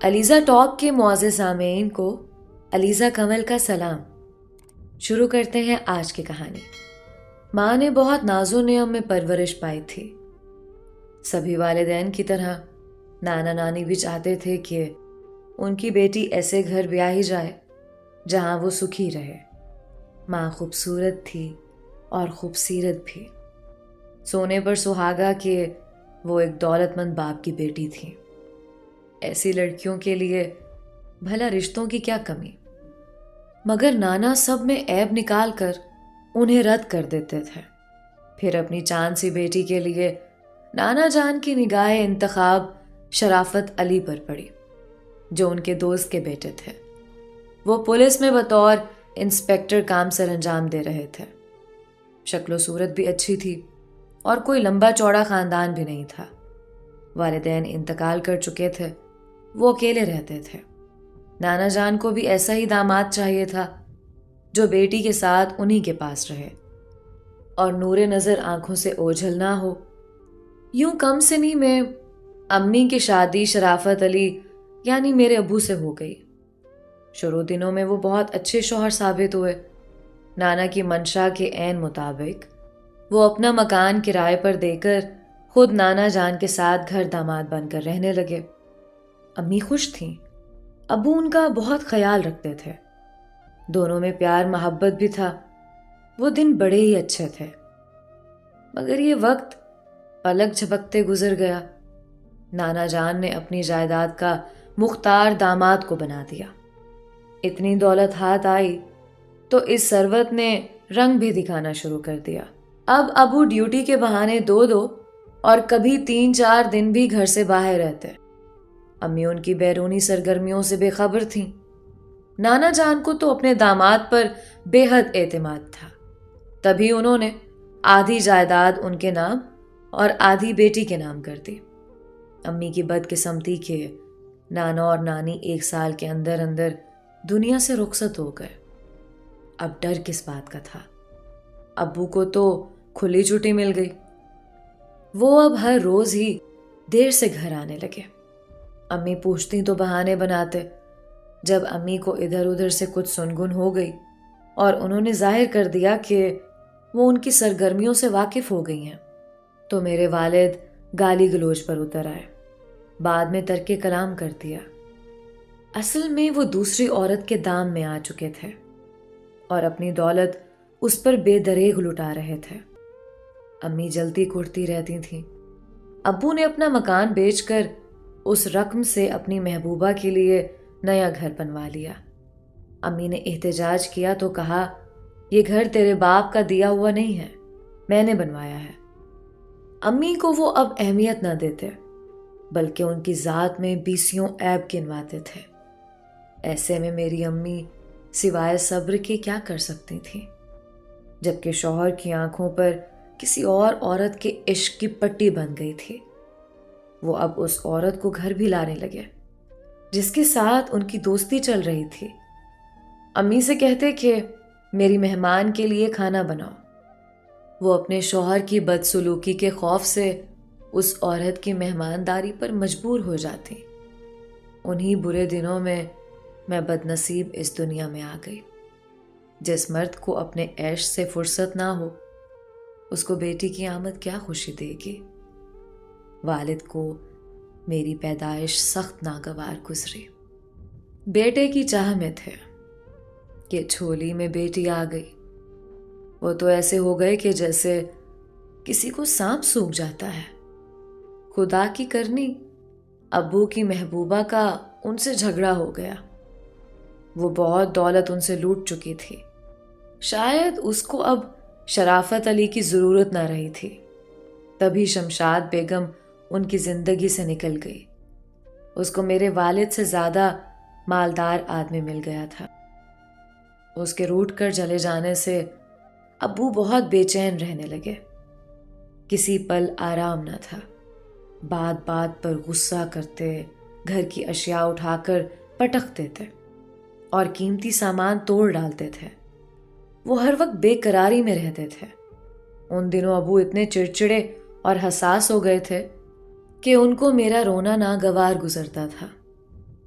Alizeh talk کے معزز سامعین کو علیزہ کمل کا سلام۔ شروع کرتے ہیں آج کی کہانی۔ ماں نے بہت ناز و نعم میں پرورش پائی تھی۔ سبھی والدین کی طرح نانا نانی بھی چاہتے تھے کہ ان کی بیٹی ایسے گھر بیاہی جائے جہاں وہ سکھی رہے۔ ماں خوبصورت تھی اور خوبصیرت بھی، سونے پر سہاگا کہ وہ ایک دولت مند باپ کی بیٹی تھی۔ ایسی لڑکیوں کے لیے بھلا رشتوں کی کیا کمی، مگر نانا سب میں عیب نکال کر انہیں رد کر دیتے تھے۔ پھر اپنی چاند سی بیٹی کے لیے نانا جان کی نگاہ انتخاب شرافت علی پر پڑی، جو ان کے دوست کے بیٹے تھے۔ وہ پولیس میں بطور انسپیکٹر کام سر انجام دے رہے تھے۔ شکل و صورت بھی اچھی تھی اور کوئی لمبا چوڑا خاندان بھی نہیں تھا۔ والدین انتقال کر چکے تھے، وہ اکیلے رہتے تھے۔ نانا جان کو بھی ایسا ہی داماد چاہیے تھا جو بیٹی کے ساتھ انہی کے پاس رہے اور نور نظر آنکھوں سے اوجھل نہ ہو۔ یوں کم سنی میں امی کی شادی شرافت علی یعنی میرے ابو سے ہو گئی۔ شروع دنوں میں وہ بہت اچھے شوہر ثابت ہوئے۔ نانا کی منشا کے عین مطابق وہ اپنا مکان کرائے پر دے کر خود نانا جان کے ساتھ گھر داماد بن کر رہنے لگے۔ امی خوش تھیں، ابو ان کا بہت خیال رکھتے تھے، دونوں میں پیار محبت بھی تھا۔ وہ دن بڑے ہی اچھے تھے، مگر یہ وقت پلک جھپکتے گزر گیا۔ نانا جان نے اپنی جائیداد کا مختار داماد کو بنا دیا۔ اتنی دولت ہاتھ آئی تو اس ثروت نے رنگ بھی دکھانا شروع کر دیا۔ اب ابو ڈیوٹی کے بہانے دو اور کبھی 3-4 دن بھی گھر سے باہر رہتے۔ امی ان کی بیرونی سرگرمیوں سے بے خبر تھیں۔ نانا جان کو تو اپنے داماد پر بے حد اعتماد تھا، تبھی انہوں نے آدھی جائیداد ان کے نام اور آدھی بیٹی کے نام کر دی۔ امی کی بدقسمتی کہ نانا اور نانی 1 سال کے اندر اندر دنیا سے رخصت ہو گئے۔ اب ڈر کس بات کا تھا؟ ابو کو تو کھلی چھٹی مل گئی۔ وہ اب ہر روز ہی دیر سے گھر آنے لگے۔ امی پوچھتی تو بہانے بناتے۔ جب امی کو ادھر ادھر سے کچھ سنگن ہو گئی اور انہوں نے ظاہر کر دیا کہ وہ ان کی سرگرمیوں سے واقف ہو گئی ہیں، تو میرے والد گالی گلوچ پر اتر آئے۔ بعد میں ترک کلام کر دیا۔ اصل میں وہ دوسری عورت کے دام میں آ چکے تھے اور اپنی دولت اس پر بے دریغ لٹا رہے تھے۔ امی جلتی کھٹتی رہتی تھیں۔ ابو نے اپنا مکان بیچ کر اس رقم سے اپنی محبوبہ کے لیے نیا گھر بنوا لیا۔ امی نے احتجاج کیا تو کہا، یہ گھر تیرے باپ کا دیا ہوا نہیں ہے، میں نے بنوایا ہے۔ امی کو وہ اب اہمیت نہ دیتے، بلکہ ان کی ذات میں بیسیوں عیب گنواتے تھے۔ ایسے میں میری امی سوائے صبر کے کیا کر سکتی تھیں، جبکہ شوہر کی آنکھوں پر کسی اور عورت کے عشق کی پٹی بن گئی تھی۔ وہ اب اس عورت کو گھر بھی لانے لگے جس کے ساتھ ان کی دوستی چل رہی تھی۔ امی سے کہتے کہ میری مہمان کے لیے کھانا بناؤ۔ وہ اپنے شوہر کی بدسلوکی کے خوف سے اس عورت کی مہمانداری پر مجبور ہو جاتی۔ انہی برے دنوں میں میں بدنصیب اس دنیا میں آ گئی۔ جس مرد کو اپنے عیش سے فرصت نہ ہو، اس کو بیٹی کی آمد کیا خوشی دے گی۔ والد کو میری پیدائش سخت ناگوار گزری۔ بیٹے کی چاہ میں تھے کہ جھولی میں بیٹی آ گئی۔ وہ تو ایسے ہو گئے کہ جیسے کسی کو سانپ سونگھ جاتا ہے۔ خدا کی کرنی، ابو کی محبوبہ کا ان سے جھگڑا ہو گیا۔ وہ بہت دولت ان سے لوٹ چکی تھی۔ شاید اس کو اب شرافت علی کی ضرورت نہ رہی تھی، تبھی شمشاد بیگم ان کی زندگی سے نکل گئی۔ اس کو میرے والد سے زیادہ مالدار آدمی مل گیا تھا۔ اس کے روٹ کر چلے جانے سے ابو بہت بے چین رہنے لگے۔ کسی پل آرام نہ تھا۔ بات بات پر غصہ کرتے، گھر کی اشیاء اٹھا کر پٹک دیتے اور قیمتی سامان توڑ ڈالتے تھے۔ وہ ہر وقت بے قراری میں رہتے تھے۔ ان دنوں ابو اتنے چڑچڑے اور حساس ہو گئے تھے کہ ان کو میرا رونا ناگوار گزرتا تھا۔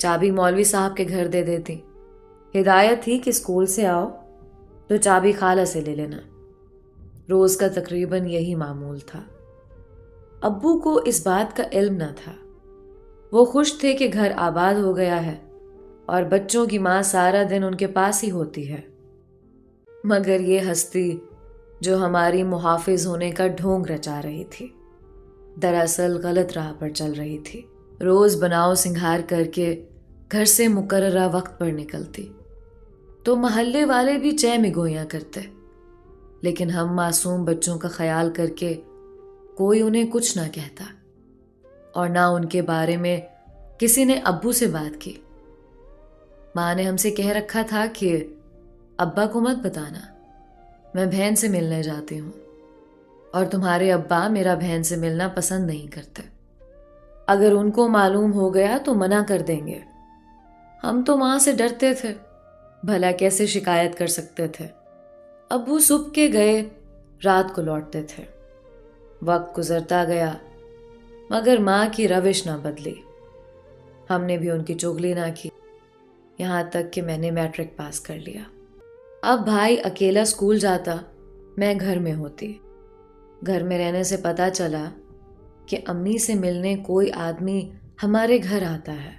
چابی مولوی صاحب کے گھر دے دیتی. ہدایت تھی کہ اسکول سے آؤ تو چابی خالہ سے لے لینا. روز کا تقریباً یہی معمول تھا. ابو کو اس بات کا علم نہ تھا. وہ خوش تھے کہ گھر آباد ہو گیا ہے اور بچوں کی ماں سارا دن ان کے پاس ہی ہوتی ہے. مگر یہ ہستی جو ہماری محافظ ہونے کا ڈھونگ رچا رہی تھی دراصل غلط راہ پر چل رہی تھی. روز بناؤ سنگھار کر کے گھر سے مقررہ وقت پر نکلتی تو محلے والے بھی چہ میں گویاں کرتے، لیکن ہم معصوم بچوں کا خیال کر کے کوئی انہیں کچھ نہ کہتا اور نہ ان کے بارے میں کسی نے ابو سے بات کی. ماں نے ہم سے کہہ رکھا تھا کہ ابا کو مت بتانا، میں بہن سے ملنے جاتی ہوں اور تمہارے ابا میرا بہن سے ملنا پسند نہیں کرتے. اگر ان کو معلوم ہو گیا تو منع کر دیں گے. ہم تو ماں سے ڈرتے تھے، بھلا کیسے شکایت کر سکتے تھے. ابو صبح کے گئے رات کو لوٹتے تھے. وقت گزرتا گیا مگر ماں کی روش نہ بدلی. ہم نے بھی ان کی چغلی نہ کی، یہاں تک کہ میں نے میٹرک پاس کر لیا. اب بھائی اکیلا اسکول جاتا، میں گھر میں ہوتی. گھر میں رہنے سے پتہ چلا کہ امی سے ملنے کوئی آدمی ہمارے گھر آتا ہے.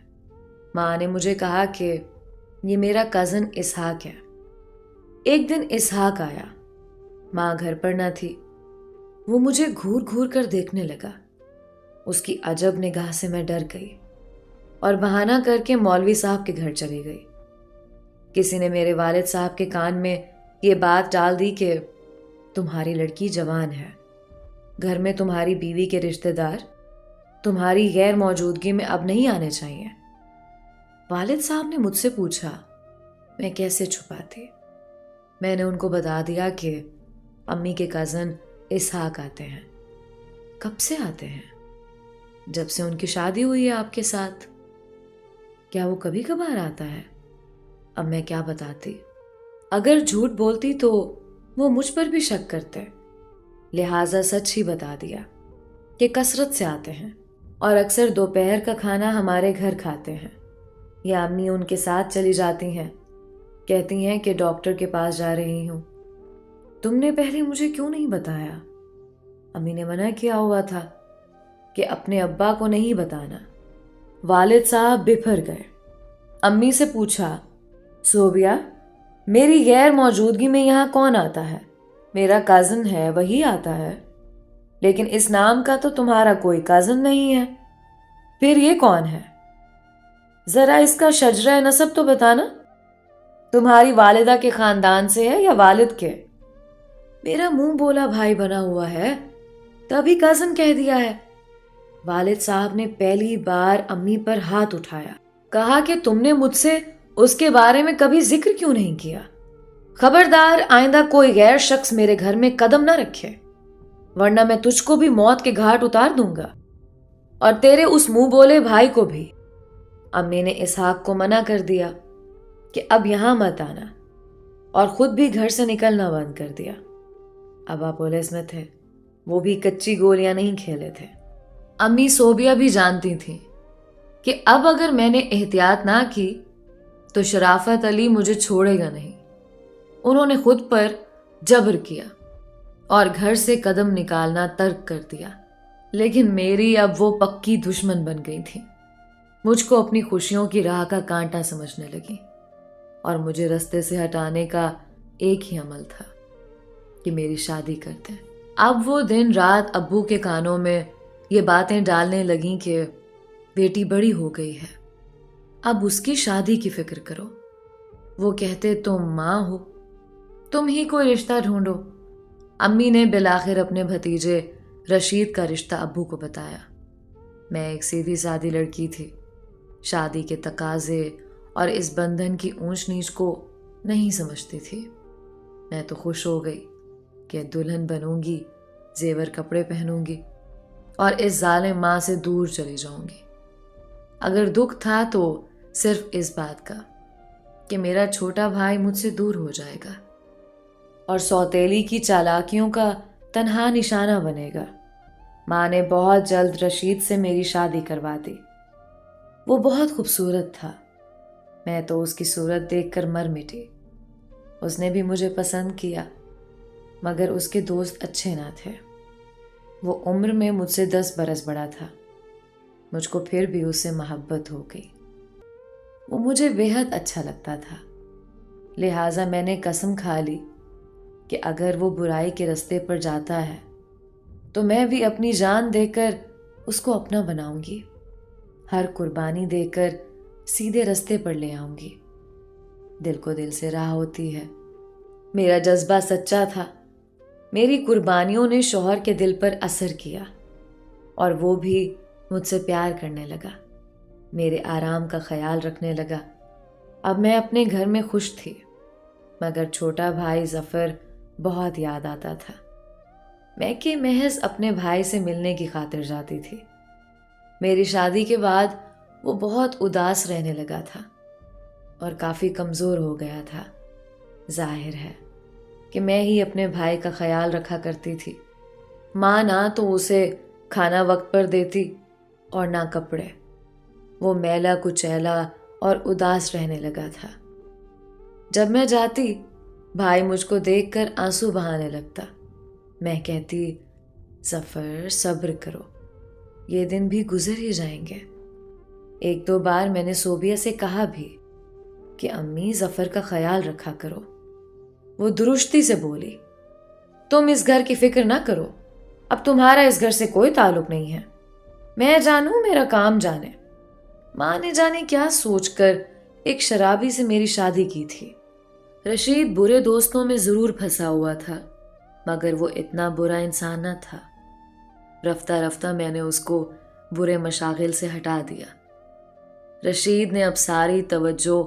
ماں نے مجھے کہا کہ یہ میرا کزن اسحاق ہے. ایک دن اسحاق آیا. ماں گھر پر نہ تھی. وہ مجھے گھور گھور کر دیکھنے لگا. اس کی عجب نگاہ سے میں ڈر گئی اور بہانہ کر کے مولوی صاحب کے گھر چلی گئی. کسی نے میرے والد صاحب کے کان میں یہ بات ڈال دی کہ تمہاری لڑکی جوان ہے، گھر میں تمہاری بیوی کے رشتہ دار تمہاری غیر موجودگی میں اب نہیں آنے چاہیے. والد صاحب نے مجھ سے پوچھا میں کیسے چھپاتی. میں نے ان کو بتا دیا کہ امی کے کزن اسحاق آتے ہیں. کب سے آتے ہیں؟ جب سے ان کی شادی ہوئی ہے آپ کے ساتھ. کیا وہ کبھی کبھار آتا ہے؟ اب میں کیا بتاتی. اگر جھوٹ بولتی تو وہ مجھ پر بھی شک کرتے، لہٰذا سچ ہی بتا دیا کہ کثرت سے آتے ہیں اور اکثر دوپہر کا کھانا ہمارے گھر کھاتے ہیں یا امی ان کے ساتھ چلی جاتی ہیں. کہتی ہیں کہ ڈاکٹر کے پاس جا رہی ہوں. تم نے پہلے مجھے کیوں نہیں بتایا؟ امی نے منع کیا ہوا تھا کہ اپنے ابا کو نہیں بتانا. والد صاحب بپھر گئے. امی سے پوچھا صوبیہ میری غیر موجودگی میں یہاں کون آتا ہے؟ میرا کازن ہے وہی آتا ہے، لیکن اس نام کا تو تمہارا کوئی کازن نہیں ہے. پھر یہ کون ہے؟ ذرا اس کا شجرہ نسب تو بتانا، تمہاری والدہ کے خاندان سے ہے یا والد کے؟ میرا منہ بولا بھائی بنا ہوا ہے، تبھی کازن کہہ دیا ہے. والد صاحب نے پہلی بار امی پر ہاتھ اٹھایا. کہا کہ تم نے مجھ سے اس کے بارے میں کبھی ذکر کیوں نہیں کیا؟ خبردار آئندہ کوئی غیر شخص میرے گھر میں قدم نہ رکھے، ورنہ میں تجھ کو بھی موت کے گھاٹ اتار دوں گا اور تیرے اس منہ بولے بھائی کو بھی. امی نے اسحاق کو منع کر دیا کہ اب یہاں مت آنا اور خود بھی گھر سے نکلنا بند کر دیا. ابا پولیس میں تھے، وہ بھی کچی گولیاں نہیں کھیلے تھے. امی صوبیہ بھی جانتی تھیں کہ اب اگر میں نے احتیاط نہ کی تو شرافت علی مجھے چھوڑے گا نہیں. انہوں نے خود پر جبر کیا اور گھر سے قدم نکالنا ترک کر دیا. لیکن میری اب وہ پکی دشمن بن گئی تھی. مجھ کو اپنی خوشیوں کی راہ کا کانٹا سمجھنے لگی اور مجھے رستے سے ہٹانے کا ایک ہی عمل تھا کہ میری شادی کر دیں. اب وہ دن رات ابو کے کانوں میں یہ باتیں ڈالنے لگیں کہ بیٹی بڑی ہو گئی ہے، اب اس کی شادی کی فکر کرو. وہ کہتے تم ماں ہو، تم ہی کوئی رشتہ ڈھونڈو. امی نے بالآخر اپنے بھتیجے رشید کا رشتہ ابو کو بتایا. میں ایک سیدھی سادی لڑکی تھی، شادی کے تقاضے اور اس بندھن کی اونچ نیچ کو نہیں سمجھتی تھی. میں تو خوش ہو گئی کہ دلہن بنوں گی، زیور کپڑے پہنوں گی اور اس ظالم ماں سے دور چلی جاؤں گی. اگر دکھ تھا تو صرف اس بات کا کہ میرا چھوٹا بھائی مجھ سے دور ہو جائے گا اور سوتیلی کی چالاکیوں کا تنہا نشانہ بنے گا. ماں نے بہت جلد رشید سے میری شادی کروا دی. وہ بہت خوبصورت تھا، میں تو اس کی صورت دیکھ کر مر مٹی۔ اس نے بھی مجھے پسند کیا، مگر اس کے دوست اچھے نہ تھے۔ وہ عمر میں مجھ سے 10 برس بڑا تھا، مجھ کو پھر بھی اس سے محبت ہو گئی۔ وہ مجھے بےحد اچھا لگتا تھا، لہٰذا میں نے قسم کھا لی کہ اگر وہ برائی کے رستے پر جاتا ہے تو میں بھی اپنی جان دے کر اس کو اپنا بناؤں گی، ہر قربانی دے کر سیدھے رستے پر لے آؤں گی۔ دل کو دل سے راہ ہوتی ہے، میرا جذبہ سچا تھا، میری قربانیوں نے شوہر کے دل پر اثر کیا اور وہ بھی مجھ سے پیار کرنے لگا، میرے آرام کا خیال رکھنے لگا۔ اب میں اپنے گھر میں خوش تھی، مگر چھوٹا بھائی ظفر بہت یاد آتا تھا۔ میں کہ محض اپنے بھائی سے ملنے کی خاطر جاتی تھی۔ میری شادی کے بعد وہ بہت اداس رہنے لگا تھا اور کافی کمزور ہو گیا تھا۔ ظاہر ہے کہ میں ہی اپنے بھائی کا خیال رکھا کرتی تھی، ماں نہ تو اسے کھانا وقت پر دیتی اور نہ کپڑے۔ وہ میلا کچیلا اور اداس رہنے لگا تھا۔ جب میں جاتی، بھائی مجھ کو دیکھ کر آنسو بہانے لگتا۔ میں کہتی، ظفر صبر کرو، یہ دن بھی گزر ہی جائیں گے۔ 1-2 بار میں نے صوبیہ سے کہا بھی کہ امی ظفر کا خیال رکھا کرو۔ وہ درشتی سے بولی، تم اس گھر کی فکر نہ کرو، اب تمہارا اس گھر سے کوئی تعلق نہیں ہے، میں جانوں میرا کام جانے۔ ماں نے جانے کیا سوچ کر ایک شرابی سے میری شادی کی تھی۔ رشید برے دوستوں میں ضرور پھنسا ہوا تھا، مگر وہ اتنا برا انسان نہ تھا۔ رفتہ رفتہ میں نے اس کو برے مشاغل سے ہٹا دیا۔ رشید نے اب ساری توجہ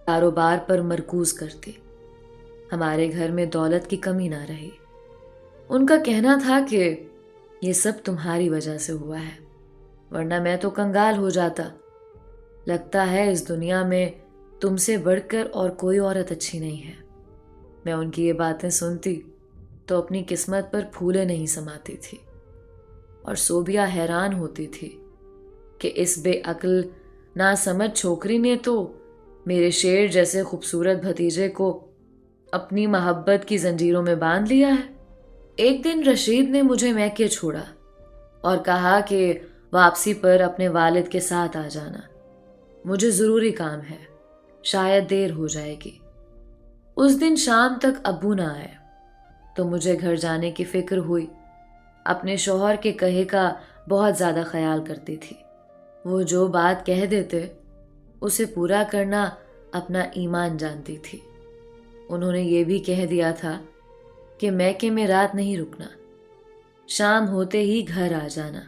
کاروبار پر مرکوز کر دی۔ ہمارے گھر میں دولت کی کمی نہ رہی۔ ان کا کہنا تھا کہ یہ سب تمہاری وجہ سے ہوا ہے، ورنہ میں تو کنگال ہو جاتا۔ لگتا ہے اس دنیا میں تم سے بڑھ کر اور کوئی عورت اچھی نہیں ہے۔ میں ان کی یہ باتیں سنتی تو اپنی قسمت پر پھولے نہیں سماتی تھی، اور صوبیہ حیران ہوتی تھی کہ اس بے عقل ناسمجھ چھوکری نے تو میرے شیر جیسے خوبصورت بھتیجے کو اپنی محبت کی زنجیروں میں باندھ لیا ہے۔ ایک دن رشید نے مجھے میکے چھوڑا اور کہا کہ واپسی پر اپنے والد کے ساتھ آ جانا، مجھے ضروری کام ہے، شاید دیر ہو جائے گی۔ اس دن شام تک ابو نہ آئے تو مجھے گھر جانے کی فکر ہوئی۔ اپنے شوہر کے کہے کا بہت زیادہ خیال کرتی تھی۔ وہ جو بات کہہ دیتے اسے پورا کرنا اپنا ایمان جانتی تھی۔ انہوں نے یہ بھی کہہ دیا تھا کہ میکے میں رات نہیں رکنا، شام ہوتے ہی گھر آ جانا۔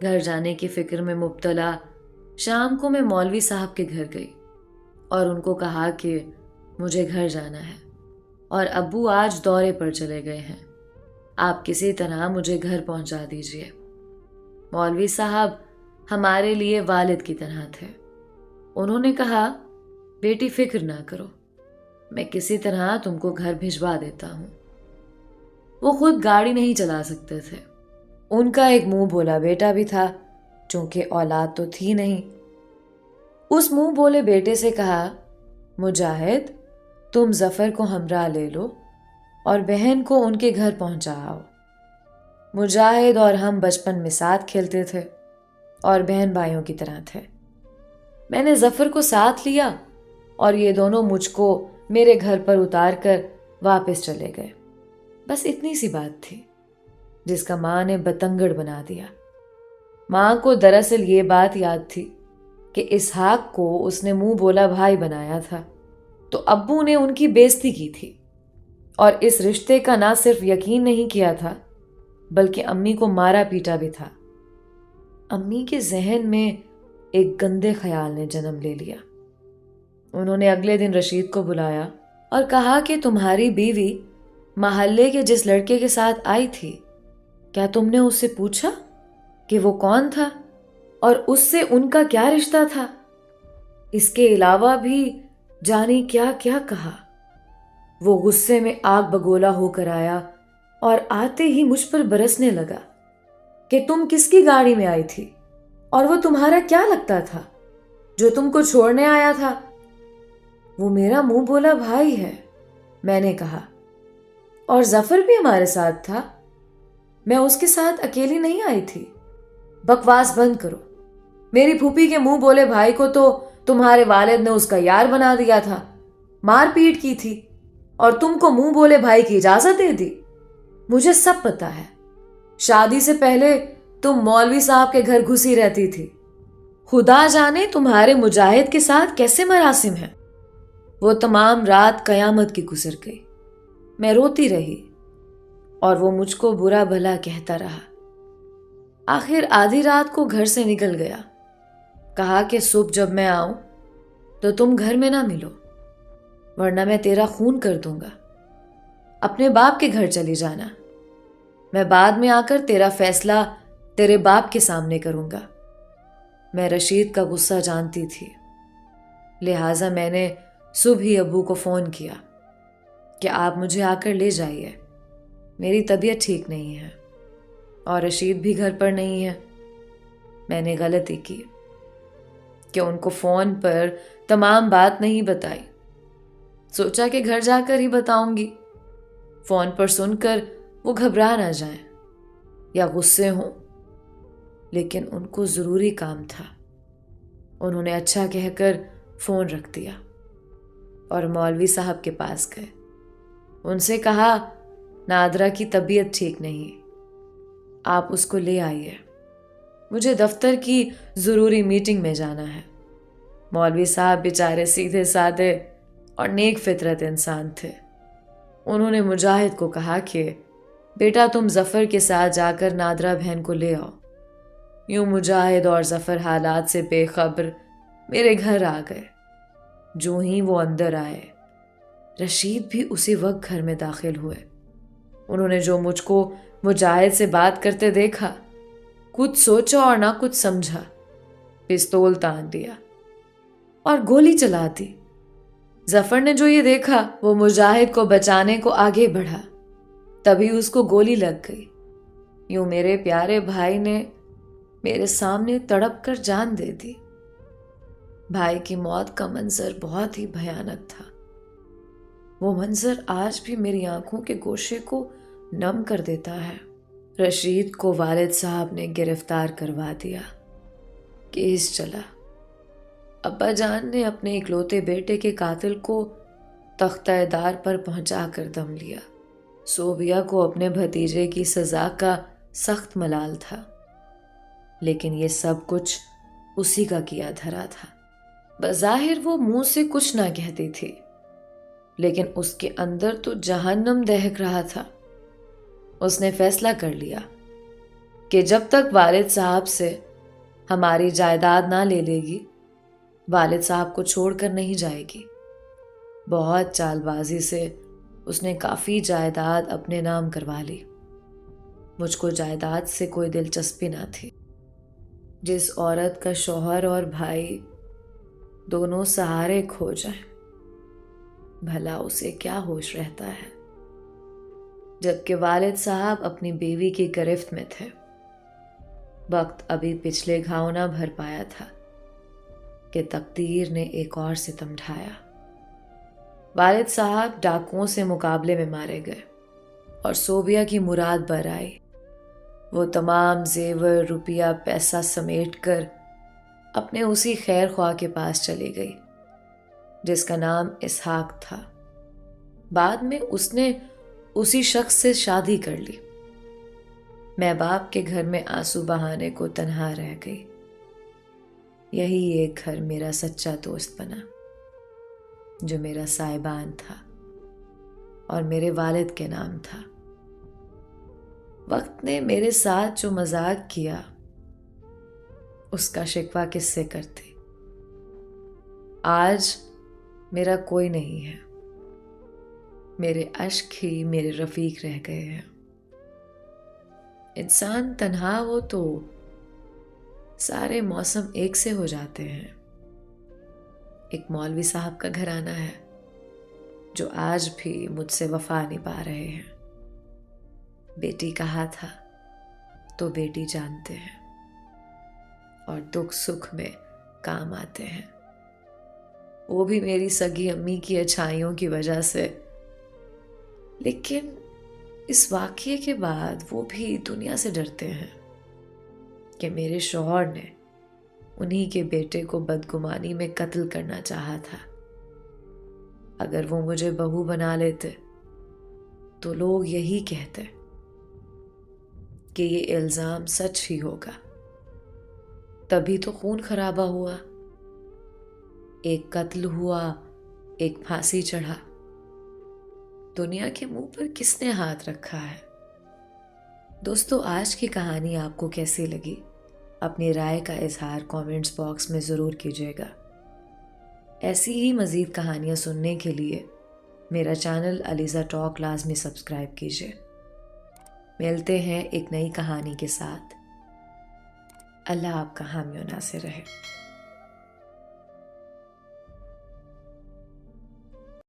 گھر جانے کی فکر میں مبتلا شام کو میں مولوی صاحب کے گھر گئی اور ان کو کہا کہ مجھے گھر جانا ہے اور ابو آج دورے پر چلے گئے ہیں، آپ کسی طرح مجھے گھر پہنچا دیجیے۔ مولوی صاحب ہمارے لیے والد کی طرح تھے۔ انہوں نے کہا، بیٹی فکر نہ کرو، میں کسی طرح تم کو گھر بھجوا دیتا ہوں۔ وہ خود گاڑی نہیں چلا سکتے تھے، ان کا ایک منہ بولا بیٹا بھی تھا، چونکہ اولاد تو تھی نہیں۔ اس منہ بولے بیٹے سے کہا، مجاہد تم ظفر کو ہمراہ لے لو اور بہن کو ان کے گھر پہنچاؤ۔ مجاہد اور ہم بچپن میں ساتھ کھیلتے تھے اور بہن بھائیوں کی طرح تھے۔ میں نے ظفر کو ساتھ لیا اور یہ دونوں مجھ کو میرے گھر پر اتار کر واپس چلے گئے۔ بس اتنی سی بات تھی جس کا ماں نے بتنگڑ بنا دیا۔ ماں کو دراصل یہ بات یاد تھی کہ اسحاق کو اس نے منہ بولا بھائی بنایا تھا، تو ابو نے ان کی بےزتی کی تھی اور اس رشتے کا نہ صرف یقین نہیں کیا تھا بلکہ امی کو مارا پیٹا بھی تھا۔ امی کے ذہن میں ایک گندے خیال نے جنم لے لیا۔ انہوں نے اگلے دن رشید کو بلایا اور کہا کہ تمہاری بیوی محلے کے جس لڑکے کے ساتھ آئی تھی، کیا تم نے اس سے پوچھا کہ وہ کون تھا اور اس سے ان کا کیا رشتہ تھا؟ اس کے علاوہ بھی جانی کیا کیا کہا۔ وہ غصے میں آگ بگولا ہو کر آیا اور آتے ہی مجھ پر برسنے لگا کہ تم کس کی گاڑی میں آئی تھی اور وہ تمہارا کیا لگتا تھا جو تم کو چھوڑنے آیا تھا؟ وہ میرا منہ بولا بھائی ہے، میں نے کہا، اور ظفر بھی ہمارے ساتھ تھا، میں اس کے ساتھ اکیلی نہیں آئی تھی۔ بکواس بند کرو، میری پھوپھی کے منہ بولے بھائی کو تو تمہارے والد نے اس کا یار بنا دیا تھا، مار پیٹ کی تھی، اور تم کو منہ بولے بھائی کی اجازت دے دی۔ مجھے سب پتا ہے، شادی سے پہلے تم مولوی صاحب کے گھر گھسی رہتی تھی، خدا جانے تمہارے مجاہد کے ساتھ کیسے مراسم ہیں۔ وہ تمام رات قیامت کی گزر گئی، میں روتی رہی اور وہ مجھ کو برا بھلا کہتا رہا۔ آخر آدھی رات کو گھر سے نکل گیا، کہا کہ صبح جب میں آؤں تو تم گھر میں نہ ملو، ورنہ میں تیرا خون کر دوں گا، اپنے باپ کے گھر چلی جانا، میں بعد میں آ کر تیرا فیصلہ تیرے باپ کے سامنے کروں گا۔ میں رشید کا غصہ جانتی تھی، لہٰذا میں نے صبح ہی ابو کو فون کیا کہ آپ مجھے آ کر لے جائیے، میری طبیعت ٹھیک نہیں ہے اور رشید بھی گھر پر نہیں ہے۔ میں نے غلطی کی کہ ان کو فون پر تمام بات نہیں بتائی، سوچا کہ گھر جا کر ہی بتاؤں گی، فون پر سن کر وہ گھبرا نہ جائیں یا غصے ہوں، لیکن ان کو ضروری کام تھا۔ انہوں نے اچھا کہہ کر فون رکھ دیا اور مولوی صاحب کے پاس گئے۔ ان سے کہا نادرہ کی طبیعت ٹھیک نہیں، آپ اس کو لے آئیے، مجھے دفتر کی ضروری میٹنگ میں جانا ہے۔ مولوی صاحب بیچارے سیدھے سادے اور نیک فطرت انسان تھے۔ انہوں نے مجاہد کو کہا کہ بیٹا تم ظفر کے ساتھ جا کر نادرہ بہن کو لے آؤ۔ یوں مجاہد اور ظفر حالات سے بے خبر میرے گھر آ گئے۔ جو ہی وہ اندر آئے، رشید بھی اسی وقت گھر میں داخل ہوئے۔ انہوں نے جو مجھ کو مجاہد سے بات کرتے دیکھا، کچھ سوچا اور نہ کچھ سمجھا، پستول تان دیا اور گولی چلا دی۔ ظفر نے جو یہ دیکھا، وہ مجاہد کو بچانے کو آگے بڑھا، تبھی اس کو گولی لگ گئی۔ یوں میرے پیارے بھائی نے میرے سامنے تڑپ کر جان دے دی۔ بھائی کی موت کا منظر بہت ہی بھیانک تھا۔ وہ منظر آج بھی میری آنکھوں کے گوشے کو نم کر دیتا ہے۔ رشید کو والد صاحب نے گرفتار کروا دیا، کیس چلا۔ ابا جان نے اپنے اکلوتے بیٹے کے قاتل کو تختہ دار پر پہنچا کر دم لیا۔ صوبیہ کو اپنے بھتیجے کی سزا کا سخت ملال تھا، لیکن یہ سب کچھ اسی کا کیا دھرا تھا۔ بظاہر وہ منہ سے کچھ نہ کہتی تھی، لیکن اس کے اندر تو جہنم دہک رہا تھا۔ اس نے فیصلہ کر لیا کہ جب تک والد صاحب سے ہماری جائیداد نہ لے لے گی، والد صاحب کو چھوڑ کر نہیں جائے گی۔ بہت چال بازی سے اس نے کافی جائیداد اپنے نام کروا لی۔ مجھ کو جائیداد سے کوئی دلچسپی نہ تھی۔ جس عورت کا شوہر اور بھائی دونوں سہارے کھو جائیں، بھلا اسے کیا ہوش رہتا ہے؟ جبکہ والد صاحب اپنی بیوی کی گرفت میں تھے۔ وقت ابھی پچھلے گھاؤ نہ بھر پایا تھا کہ تقدیر نے ایک اور ستم ڈھایا۔ والد صاحب ڈاکوؤں سے مقابلے میں مارے گئے اور صوبیہ کی مراد بر آئی۔ وہ تمام زیور، روپیہ، پیسہ سمیٹ کر اپنے اسی خیر خواہ کے پاس چلی گئی جس کا نام اسحاق تھا۔ بعد میں اس نے اسی شخص سے شادی کر لی۔ میں باپ کے گھر میں آنسو بہانے کو تنہا رہ گئی۔ یہی ایک گھر میرا سچا دوست بنا، جو میرا سائبان تھا اور میرے والد کے نام تھا۔ وقت نے میرے ساتھ جو مذاق کیا، اس کا شکوہ کس سے کرتی؟ آج میرا کوئی نہیں ہے، میرے اشک ہی میرے رفیق رہ گئے ہیں۔ انسان تنہا ہو تو سارے موسم ایک سے ہو جاتے ہیں۔ ایک مولوی صاحب کا گھرانہ ہے جو آج بھی مجھ سے وفا نبھا رہے ہیں۔ بیٹی کہا تھا تو بیٹی جانتے ہیں، اور دکھ سکھ میں کام آتے ہیں، وہ بھی میری سگی امی کی اچھائیوں کی وجہ سے۔ لیکن اس واقعے کے بعد وہ بھی دنیا سے ڈرتے ہیں کہ میرے شوہر نے انہی کے بیٹے کو بدگمانی میں قتل کرنا چاہا تھا۔ اگر وہ مجھے بہو بنا لیتے تو لوگ یہی کہتے کہ یہ الزام سچ ہی ہوگا، تبھی تو خون خرابہ ہوا، ایک قتل ہوا، ایک پھانسی چڑھا۔ دنیا کے منہ پر کس نے ہاتھ رکھا ہے؟ دوستو، آج کی کہانی آپ کو کیسی لگی؟ اپنی رائے کا اظہار کامنٹس باکس میں ضرور کیجیے گا۔ ایسی ہی مزید کہانیاں سننے کے لیے میرا چینل علیزہ ٹاک لازمی سبسکرائب کیجیے۔ ملتے ہیں ایک نئی کہانی کے ساتھ۔ اللہ آپ کا حامی و ناصر رہے۔